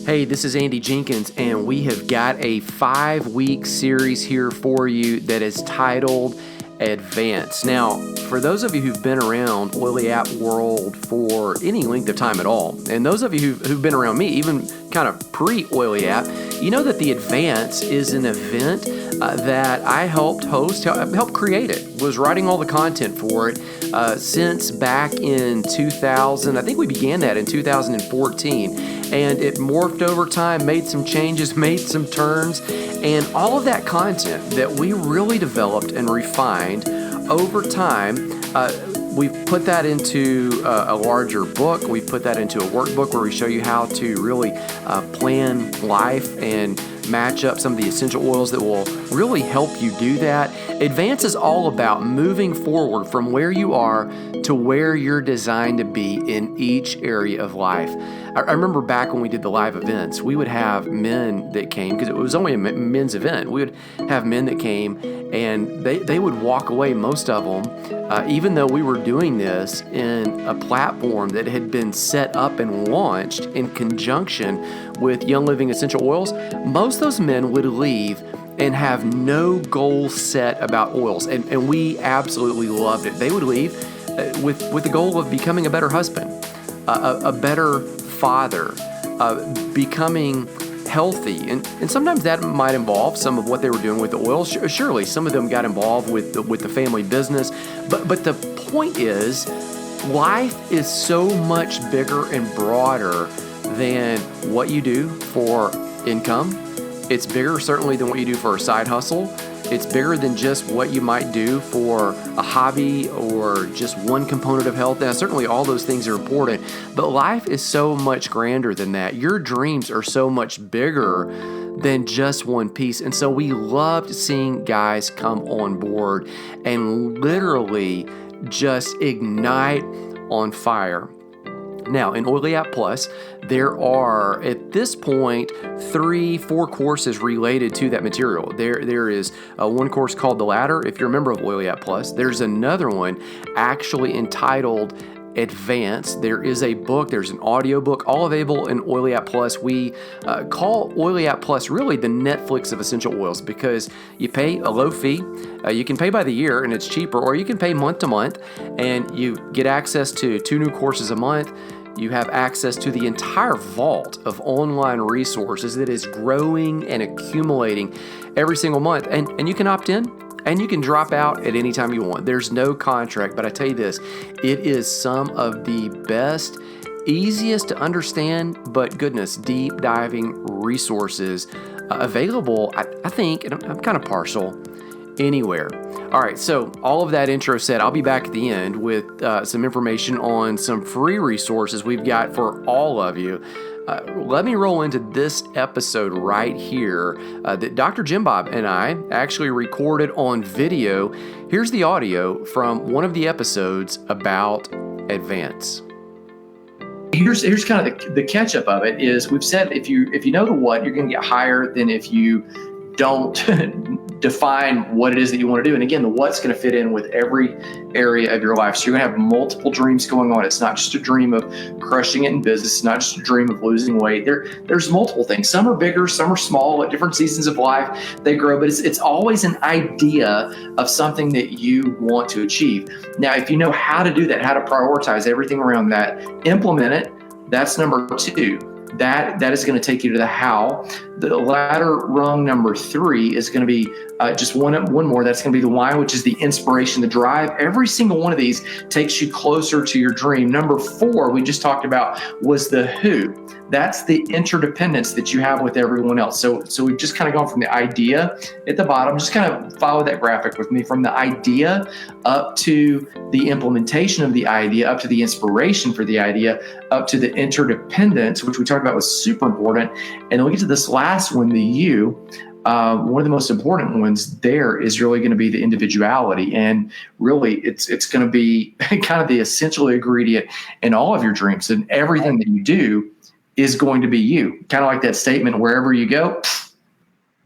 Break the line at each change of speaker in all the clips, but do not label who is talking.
Hey, this is Andy Jenkins, and we have got a 5-week series here for you that is titled Advance. Now, for those of you who've been around Oily App World for any length of time at all, and those of you who've been around me, even kind of pre-Oily App, you know that the Advance is an event that I helped host, helped create it, was writing all the content for it since back in 2000. I think we began that in 2014, and it morphed over time, made some changes, made some turns, and all of that content that we really developed and refined over time, we've put that into a larger book. We've put that into a workbook where we show you how to really plan life and match up some of the essential oils that will really help you do that. Advance is all about moving forward from where you are to where you're designed to be in each area of life. I remember back when we did the live events, we would have men that came, because it was only a men's event. We would have men that came and they would walk away, most of them, even though we were doing this in a platform that had been set up and launched in conjunction with Young Living Essential Oils. Most of those men would leave and have no goal set about oils, and we absolutely loved it. They would leave with the goal of becoming a better husband, a better father, becoming healthy, and sometimes that might involve some of what they were doing with the oil. Surely some of them got involved with the family business, but the point is, life is so much bigger and broader than what you do for income. It's bigger certainly than what you do for a side hustle. It's bigger than just what you might do for a hobby or just one component of health. Now, certainly all those things are important, but life is so much grander than that. Your dreams are so much bigger than just one piece. And so we loved seeing guys come on board and literally just ignite on fire. Now, in Oily App Plus, there are, at this point, 3-4 courses related to that material. There is one course called The Ladder, if you're a member of Oily App Plus. There's another one actually entitled Advance. There is a book, there's an audio book, all available in Oily App Plus. We call Oily App Plus really the Netflix of essential oils, because you pay a low fee. You can pay by the year and it's cheaper, or you can pay month to month and you get access to 2 new courses a month. You have access to the entire vault of online resources that is growing and accumulating every single month. And you can opt in and you can drop out at any time you want. There's no contract, but I tell you this, it is some of the best, easiest to understand, but goodness, deep diving resources available, I think, and I'm kind of partial, anywhere. All right, so all of that intro said, I'll be back at the end with some information on some free resources we've got for all of you. Let me roll into this episode right here that Dr. Jim Bob and I actually recorded on video. Here's the audio from one of the episodes about Advance. Here's kind of the catch-up of it is, we've said if you know the what, you're going to get higher than if you don't define what it is that you want to do. And again, the what's going to fit in with every area of your life. So you're going to have multiple dreams going on. It's not just a dream of crushing it in business. It's not just a dream of losing weight. There's multiple things. Some are bigger, some are small. At different seasons of life, they grow. But it's always an idea of something that you want to achieve. Now, if you know how to do that, how to prioritize everything around that, implement it. That's number 2. That is going to take you to the how. The ladder rung number 3 is going to be just one more. That's going to be the why, which is the inspiration, the drive. Every single one of these takes you closer to your dream. Number 4, we just talked about, was the who. That's the interdependence that you have with everyone else. So we've just kind of gone from the idea at the bottom. Just kind of follow that graphic with me, from the idea up to the implementation of the idea, up to the inspiration for the idea, up to the interdependence, which we talked about was super important. And then we get to this last one, the you. One of the most important ones there is really going to be the individuality. And really, it's going to be kind of the essential ingredient in all of your dreams, and everything that you do is going to be you. Kind of like that statement, wherever you go,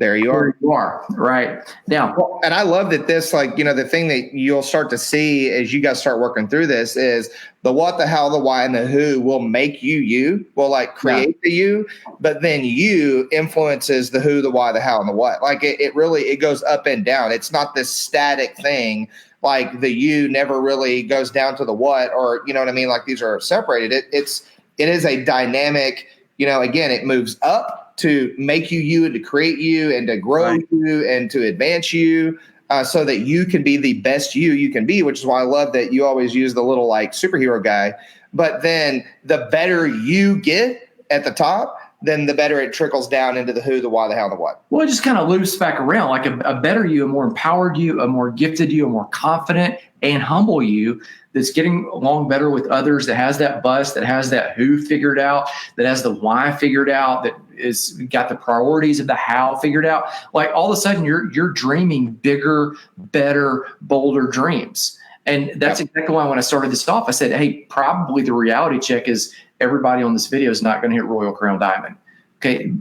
There you are.
There you are. Right. Now,
Well, and I love that this, like, the thing that you'll start to see as you guys start working through this is the what, the how, the why, and the who will make you, will like create the you, but then you influences the who, the why, the how, and the what. Like it really, it goes up and down. It's not this static thing. Like the you never really goes down to the what, or, you know what I mean? Like these are separated. It is a dynamic, again, it moves up to make you and to create you and to grow you and to advance you so that you can be the best you can be, which is why I love that you always use the little like superhero guy. But then the better you get at the top, then the better it trickles down into the who, the why, the how, and the what.
Well, it just kind of loops back around, like a better you, a more empowered you, a more gifted you, a more confident and humble you that's getting along better with others, that has that bust, that has that who figured out, that has the why figured out, that is got the priorities of the how figured out. Like all of a sudden you're dreaming bigger, better, bolder dreams. And that's exactly why when I started this off, I said, hey, probably the reality check is everybody on this video is not going to hit Royal Crown Diamond. Okay.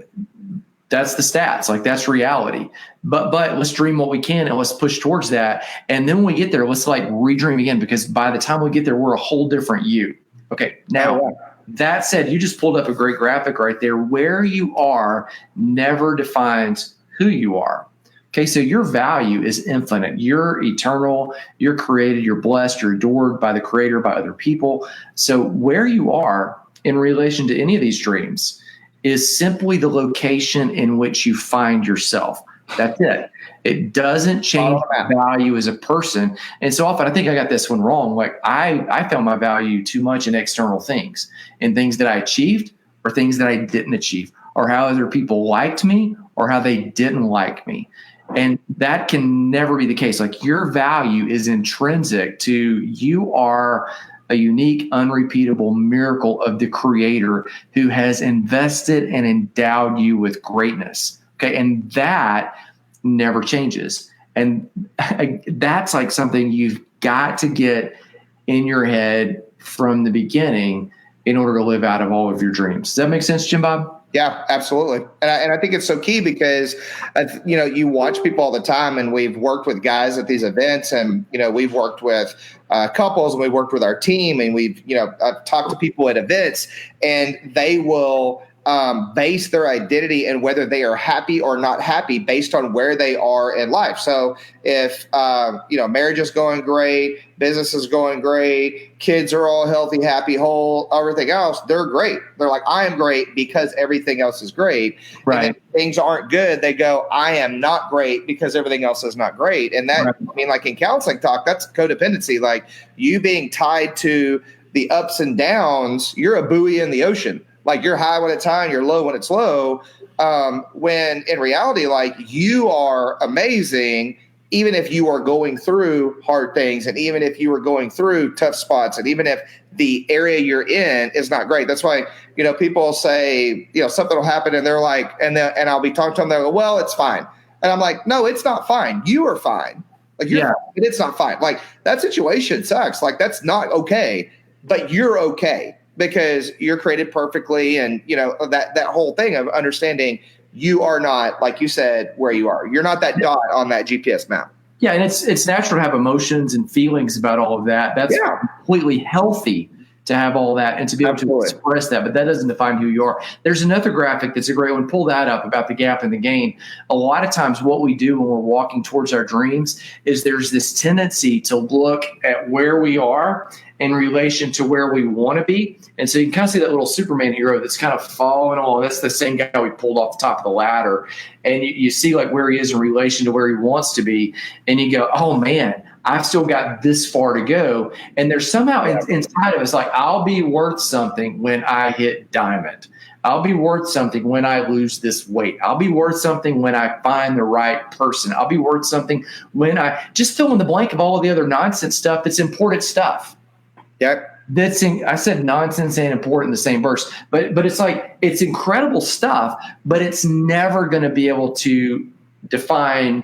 That's the stats. Like that's reality. But let's dream what we can and let's push towards that. And then when we get there, let's like redream again, because by the time we get there, we're a whole different you. Okay. Now, that said, you just pulled up a great graphic right there. Where you are never defines who you are. Okay, so your value is infinite. You're eternal. You're created. You're blessed. You're adored by the Creator, by other people. So where you are in relation to any of these dreams is simply the location in which you find yourself. That's it. It doesn't change value as a person. And so often I think I got this one wrong. Like I found my value too much in external things, in things that I achieved or things that I didn't achieve, or how other people liked me or how they didn't like me. And that can never be the case. Like your value is intrinsic to you are a unique, unrepeatable miracle of the Creator who has invested and endowed you with greatness. Okay. And that never changes. And that's like something you've got to get in your head from the beginning in order to live out of all of your dreams. Does that make sense, Jim Bob?
Yeah, absolutely. And I think it's so key because, you watch people all the time, and we've worked with guys at these events, and, we've worked with couples, and we've worked with our team, and we've, I've talked to people at events, and they will base their identity and whether they are happy or not happy based on where they are in life. So if, marriage is going great, business is going great, kids are all healthy, happy, whole, everything else, they're great. They're like, I am great because everything else is great.
Right.
And if things aren't good, they go, I am not great because everything else is not great. And that, like in counseling talk, that's codependency. Like you being tied to the ups and downs, you're a buoy in the ocean. Like you're high when it's high and you're low when it's low. When in reality, like you are amazing, even if you are going through hard things, and even if you are going through tough spots, and even if the area you're in is not great. That's why, people say, something will happen and they're like, and I'll be talking to them. They go, well, it's fine. And I'm like, no, it's not fine. You are fine. Like you're fine, but it's not fine. Like that situation sucks. Like that's not okay, but you're okay. Because you're created perfectly, and that whole thing of understanding you are not, like you said, where you are. You're not that dot on that GPS map.
Yeah, and it's natural to have emotions and feelings about all of that. That's completely healthy to have all that and to be able to express that, but that doesn't define who you are. There's another graphic that's a great one. Pull that up about the gap and the gain. A lot of times what we do when we're walking towards our dreams is there's this tendency to look at where we are in relation to where we want to be. And so you can kind of see that little Superman hero that's kind of following along. That's the same guy we pulled off the top of the ladder. And you see like where he is in relation to where he wants to be. And you go, oh man, I've still got this far to go. And there's somehow inside of us, like I'll be worth something when I hit diamond. I'll be worth something when I lose this weight. I'll be worth something when I find the right person. I'll be worth something when I just fill in the blank of all of the other nonsense stuff that's important stuff.
Yep.
I said nonsense and important in the same verse, but it's like, it's incredible stuff, but it's never going to be able to define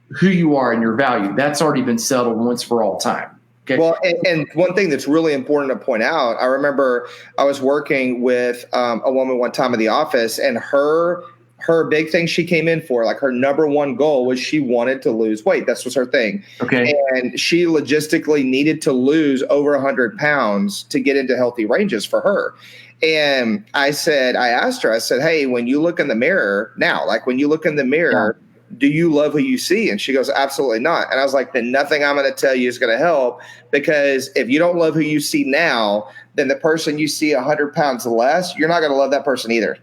who you are and your value. That's already been settled once for all time. Okay.
Well, and one thing that's really important to point out, I remember I was working with a woman one time in the office, and her her big thing she came in for, like her number one goal was she wanted to lose weight. This was her thing.
Okay.
And she logistically needed to lose over 100 pounds to get into healthy ranges for her. And I asked her, I said, hey, when you look in the mirror now, like when you look in the mirror, do you love who you see? And she goes, absolutely not. And I was like, then nothing I'm going to tell you is going to help, because if you don't love who you see now, then the person you see 100 pounds less, you're not going to love that person either.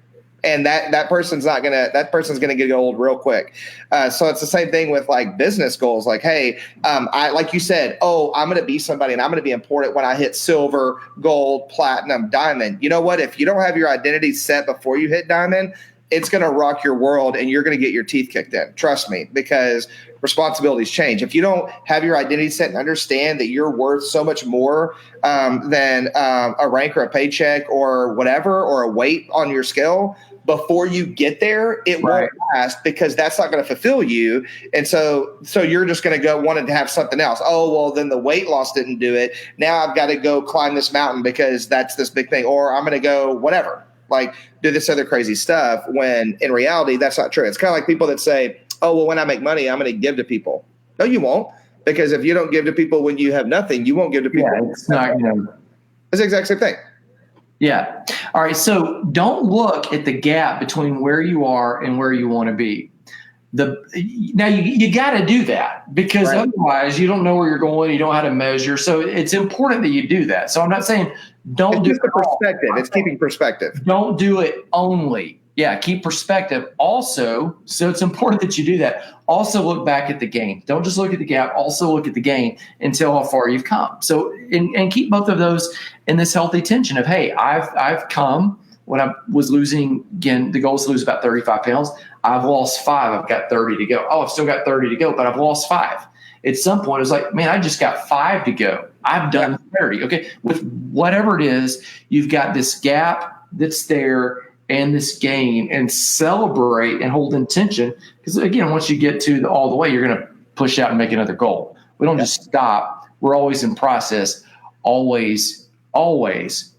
And that person's going to get old real quick. So it's the same thing with like business goals. Like, hey, I, like you said, I'm going to be somebody and I'm going to be important when I hit silver, gold, platinum, diamond. You know what? If you don't have your identity set before you hit diamond, it's going to rock your world and you're going to get your teeth kicked in. Trust me, because responsibilities change. If you don't have your identity set and understand that you're worth so much more than a rank or a paycheck or whatever, or a weight on your scale, before you get there, it won't last, because that's not going to fulfill you. And so you're just going to go wanting to have something else. Oh, well, then the weight loss didn't do it. Now I've got to go climb this mountain because that's this big thing. Or I'm going to go whatever, like do this other crazy stuff, when in reality, that's not true. It's kind of like people that say, oh, well, when I make money, I'm going to give to people. No, you won't. Because if you don't give to people when you have nothing, you won't give to people.
Yeah, it's not,
It's the exact same thing.
Yeah. All right. So don't look at the gap between where you are and where you want to be. Now you got to do that, because otherwise you don't know where you're going. You don't know how to measure. So it's important that you do that. So I'm not saying don't do it.
Perspective. It's keeping perspective.
Don't do it only. Yeah. Keep perspective. Also, so it's important that you do that. Also look back at the gain. Don't just look at the gap. Also look at the gain and tell how far you've come. So, and keep both of those in this healthy tension of, hey, I've come when I was losing, again, the goal is to lose about 35 pounds. I've lost 5. I've got 30 to go. Oh, I've still got 30 to go, but I've lost 5. At some point, it's like, man, I just got 5 to go. I've done 30. Okay. With whatever it is, you've got this gap that's there and this gain, and celebrate and hold intention. Because again, once you get to all the way, you're going to push out and make another goal. We don't just stop. We're always in process, always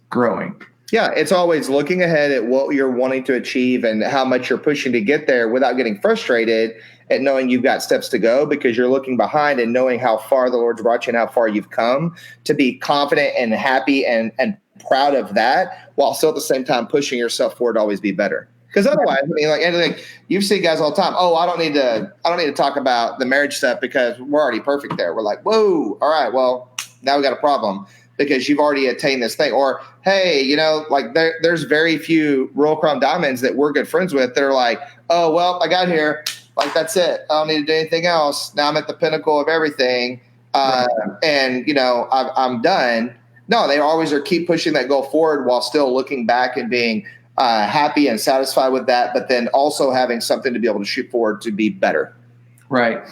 growing.
Yeah, it's always looking ahead at what you're wanting to achieve and how much you're pushing to get there, without getting frustrated at knowing you've got steps to go, because you're looking behind and knowing how far the Lord's brought you and how far you've come, to be confident and happy and proud of that, while still at the same time pushing yourself forward to always be better. Because otherwise, I mean, like anything, you see guys all the time. Oh, I don't need to talk about the marriage stuff because we're already perfect there. We're like, whoa, all right, well, now we got a problem because you've already attained this thing. Or, hey, like there's very few Royal Crown Diamonds that we're good friends with that are like, oh, well, I got here. Like, that's it. I don't need to do anything else. Now I'm at the pinnacle of everything. And, I'm done. No, they always keep pushing that goal forward while still looking back and being happy and satisfied with that, but then also having something to be able to shoot forward to be better.
Right.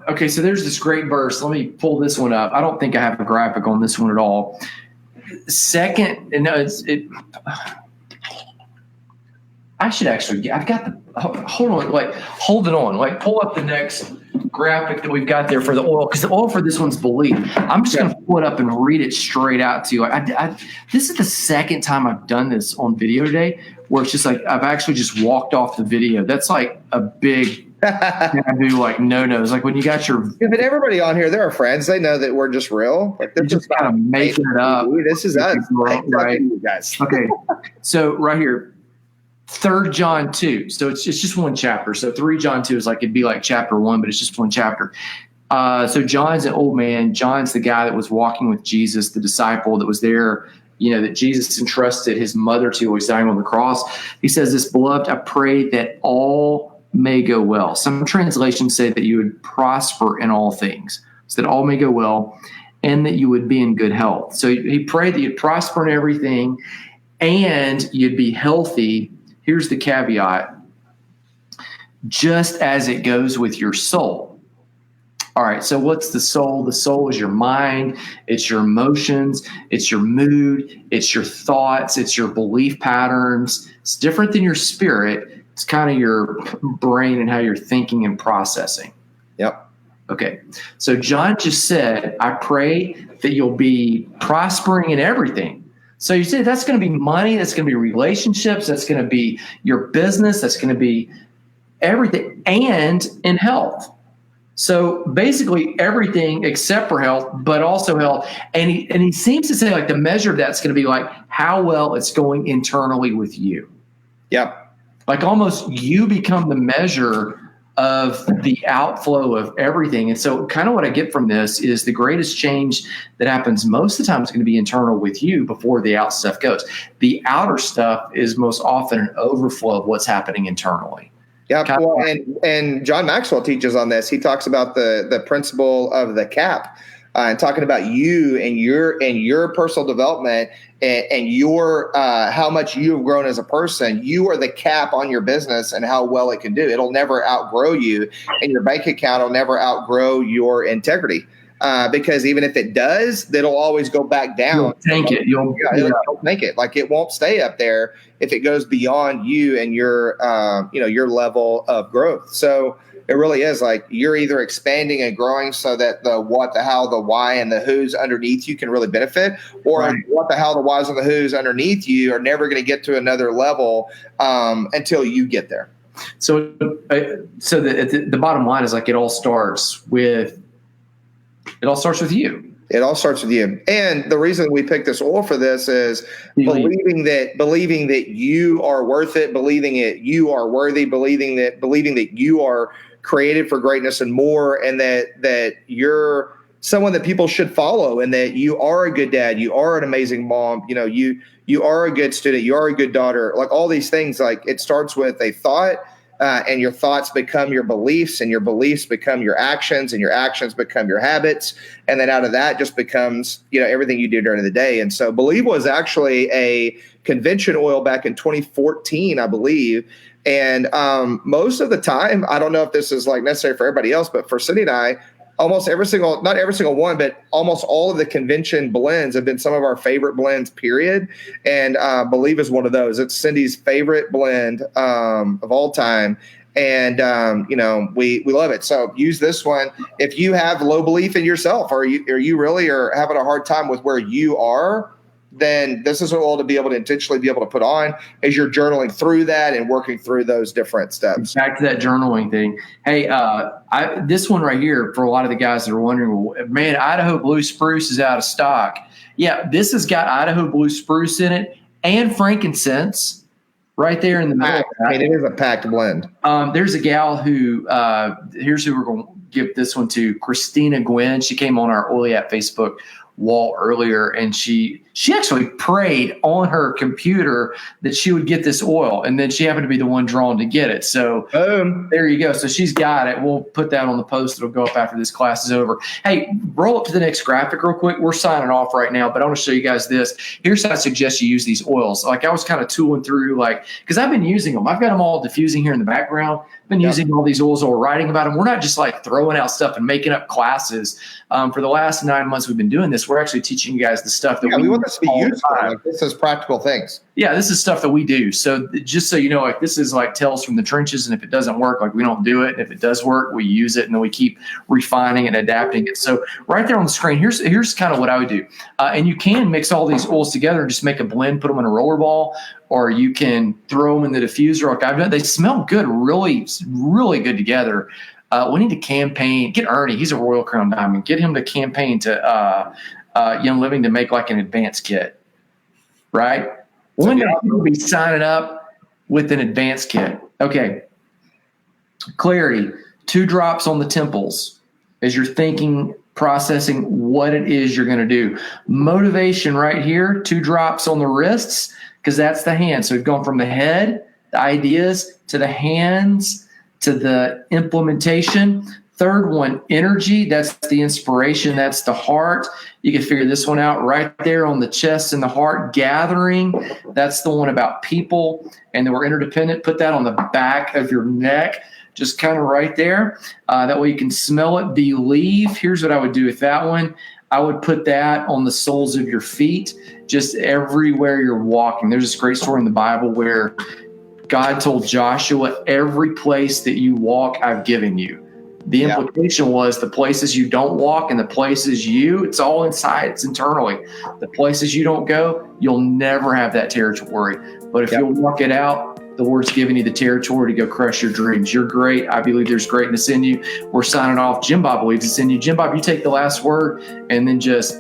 Okay, so there's this great verse. Let me pull this one up. I don't think I have a graphic on this one at all. I should actually, I've got hold it on. Like, pull up the next graphic that we've got there for the oil, because the oil for this one's belief. I'm just going to pull it up and read it straight out to you. This is the second time I've done this on video today, where it's just like I've actually just walked off the video. That's like a big taboo, like no. It's like when you got your.
But everybody on here, they're our friends. They know that we're just real. Like, they're
just kind of making it up.
This is us,
right? Guys. Okay, so right here. 3 John 2. So it's just one chapter. So 3 John 2 is like, it'd be like chapter 1, but it's just one chapter. So John's an old man. John's the guy that was walking with Jesus, the disciple that was there, that Jesus entrusted his mother to while he's dying on the cross. He says this, beloved, I pray that all may go well. Some translations say that you would prosper in all things, so that all may go well, and that you would be in good health. So he prayed that you'd prosper in everything and you'd be healthy. Here's the caveat, just as it goes with your soul. All right, so what's the soul? The soul is your mind, it's your emotions, it's your mood, it's your thoughts, it's your belief patterns. It's different than your spirit. It's kind of your brain and how you're thinking and processing.
Yep.
Okay, so John just said, I pray that you'll be prospering in everything, So you say that's going to be money, that's going to be relationships, that's going to be your business, that's going to be everything, and in health. So basically everything except for health, but also health. And he seems to say like the measure of that's going to be like how well it's going internally with you.
Yep.
Like almost you become the measure of the outflow of everything. And so kind of what I get from this is the greatest change that happens most of the time is going to be internal with you before the out stuff goes. The outer stuff is most often an overflow of what's happening internally.
Yeah, well, and John Maxwell teaches on this. He talks about the principle of the cap, and talking about you and your personal development and your how much you've grown as a person. You are the cap on your business and how well it can do. It'll never outgrow you, and your bank account will never outgrow your integrity. Because even if it does, it'll always go back down.
You'll tank it. You'll
make it. Like it won't stay up there if it goes beyond you and your your level of growth. So it really is like you're either expanding and growing so that the what, the how, the why, and the who's underneath you can really benefit, or right. What, the how, the whys, and the who's underneath you are never going to get to another level until you get there.
So the bottom line is like it all starts with you. It all starts with you. And the reason we picked this oil for this is believing that you are worth it, believing that you are worthy, believing that you are created for greatness and more, and that you're someone that people should follow, and that you are a good dad, you are an amazing mom, you are a good student, you are a good daughter, like all these things. Like it starts with a thought. And your thoughts become your beliefs, and your beliefs become your actions, and your actions become your habits. And then out of that just becomes, everything you do during the day. And so Believe was actually a convention oil back in 2014, I believe. And most of the time, I don't know if this is like necessary for everybody else, but for Cindy and I, not every single one, but almost all of the convention blends have been some of our favorite blends, period. And Believe is one of those. It's Cindy's favorite blend of all time. And, we love it. So use this one. If you have low belief in yourself, or you really are having a hard time with where you are, then this is all to be able to intentionally be able to put on as you're journaling through that and working through those different steps. Back to that journaling thing. Hey, this one right here, for a lot of the guys that are wondering, well, man, Idaho Blue Spruce is out of stock. Yeah, this has got Idaho Blue Spruce in it and frankincense right there in the middle.
It is a packed blend.
There's a gal who, here's who we're going to give this one to, Christina Gwynn. She came on our Oily at Facebook wall earlier, and she actually prayed on her computer that she would get this oil, and then she happened to be the one drawn to get it. So there you go. So she's got it. We'll put that on the post. It'll go up after this class is over. Hey, roll up to the next graphic real quick. We're signing off right now, but I want to show you guys this. Here's how I suggest you use these oils. Like I was kind of tooling through, because I've been using them. I've got them all diffusing here in the background. Been using all these oils, or writing about them. We're not just like throwing out stuff and making up classes. For the last 9 months we've been doing this, we're actually teaching you guys the stuff that we
want this to be useful. Like, this is practical things.
Yeah, this is stuff that we do. So just so you know, like this is like tales from the trenches, and if it doesn't work, like we don't do it. And if it does work, we use it, and then we keep refining and adapting it. So right there on the screen, here's kind of what I would do. And you can mix all these oils together and just make a blend, put them in a roller ball, or you can throw them in the diffuser like I've done. They smell good, really, really good together. We need to campaign. Get Ernie. He's a Royal Crown Diamond. Get him to campaign to Young Living to make like an advanced kit, right? One day we'll be signing up with an advanced kit. Okay. Clarity. 2 drops on the temples as you're thinking, processing what it is you're going to do. Motivation right here. 2 drops on the wrists, because that's the hand. So we've gone from the head, the ideas, to the hands, to the implementation. Third one, energy. That's the inspiration. That's the heart. You can figure this one out right there on the chest and the heart. Gathering. That's the one about people. And then we're interdependent. Put that on the back of your neck, just kind of right there. That way you can smell it. Believe. Here's what I would do with that one. I would put that on the soles of your feet, just everywhere you're walking. There's this great story in the Bible where God told Joshua, every place that you walk, I've given you. The implication was the places you don't walk and the places it's all inside, it's internally. The places you don't go, you'll never have that territory. But if you'll walk it out, the Lord's giving you the territory to go crush your dreams. You're great. I believe there's greatness in you. We're signing off. Jim Bob believes it's in you. Jim Bob, you take the last word and then just.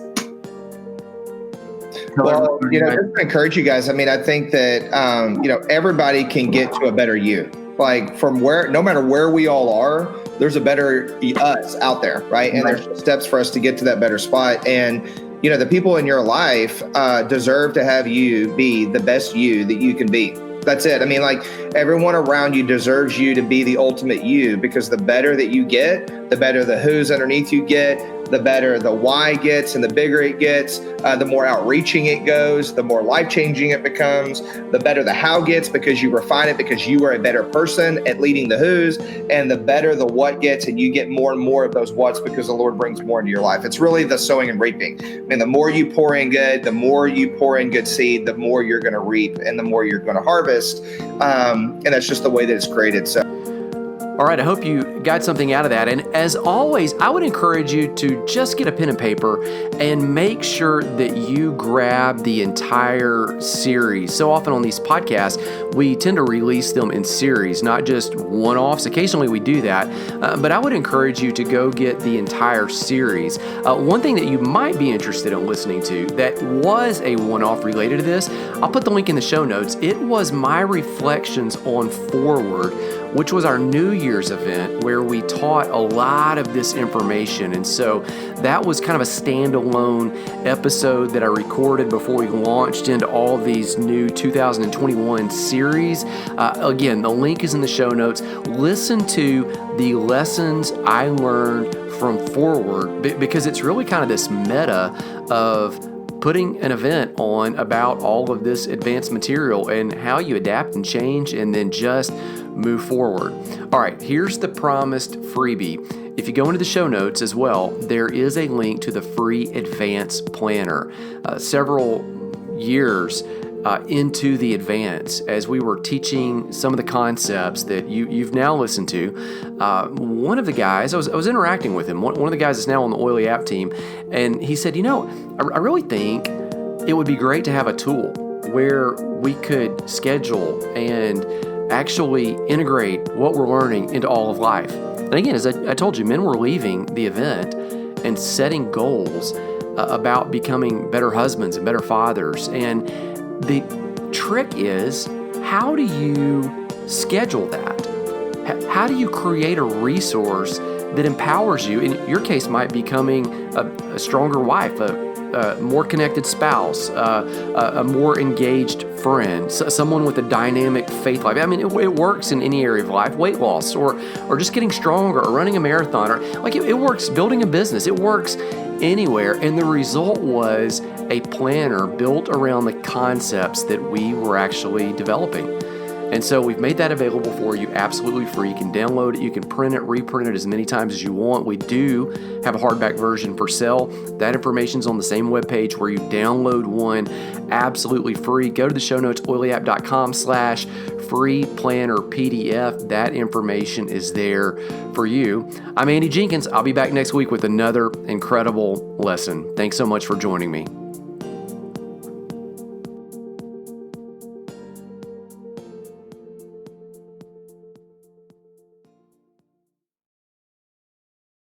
Well, just to encourage you guys. I mean, I think that, everybody can get to a better you. Like no matter where we all are, there's a better us out there, right? And there's steps for us to get to that better spot. And, the people in your life deserve to have you be the best you that you can be. That's it. I mean, like everyone around you deserves you to be the ultimate you, because the better that you get, the better the who's underneath you get, the better the why gets, and the bigger it gets, the more outreaching it goes, the more life-changing it becomes, the better the how gets because you refine it because you are a better person at leading the who's, and the better the what gets, and you get more and more of those what's because the Lord brings more into your life. It's really the sowing and reaping. I mean, the more you pour in good, the more you pour in good seed, the more you're going to reap and the more you're going to harvest. And that's just the way that it's created. So.
All right, I hope you got something out of that. And as always, I would encourage you to just get a pen and paper and make sure that you grab the entire series. So often on these podcasts, we tend to release them in series, not just one-offs. Occasionally we do that, but I would encourage you to go get the entire series. One thing that you might be interested in listening to that was a one-off related to this, I'll put the link in the show notes. It was my reflections on Forward, which was our New Year's event where we taught a lot of this information. And so that was kind of a standalone episode that I recorded before we launched into all of these new 2021 series. Again, the link is in the show notes. Listen to the lessons I learned from Forward, because it's really kind of this meta of putting an event on about all of this advanced material and how you adapt and change and then just move forward. All right, here's the promised freebie. If you go into the show notes as well, there is a link to the free advance planner. Several years into the advance, as we were teaching some of the concepts that you've now listened to, one of the guys, I was interacting with him, one of the guys is now on the Oily App team, and he said, I really think it would be great to have a tool where we could schedule and actually integrate what we're learning into all of life. And again, as I told you, men were leaving the event and setting goals about becoming better husbands and better fathers. And the trick is, how do you schedule that? How do you create a resource that empowers you? In your case, might becoming a stronger wife, a more connected spouse, a more engaged friend, someone with a dynamic faith life. I mean, it works in any area of life, weight loss, or just getting stronger, or running a marathon, or like it works building a business. It works anywhere. And the result was a planner built around the concepts that we were actually developing. And so we've made that available for you absolutely free. You can download it. You can print it, reprint it as many times as you want. We do have a hardback version for sale. That information's on the same webpage where you download one absolutely free. Go to the show notes, oilyapp.com/free planner PDF. That information is there for you. I'm Andy Jenkins. I'll be back next week with another incredible lesson. Thanks so much for joining me.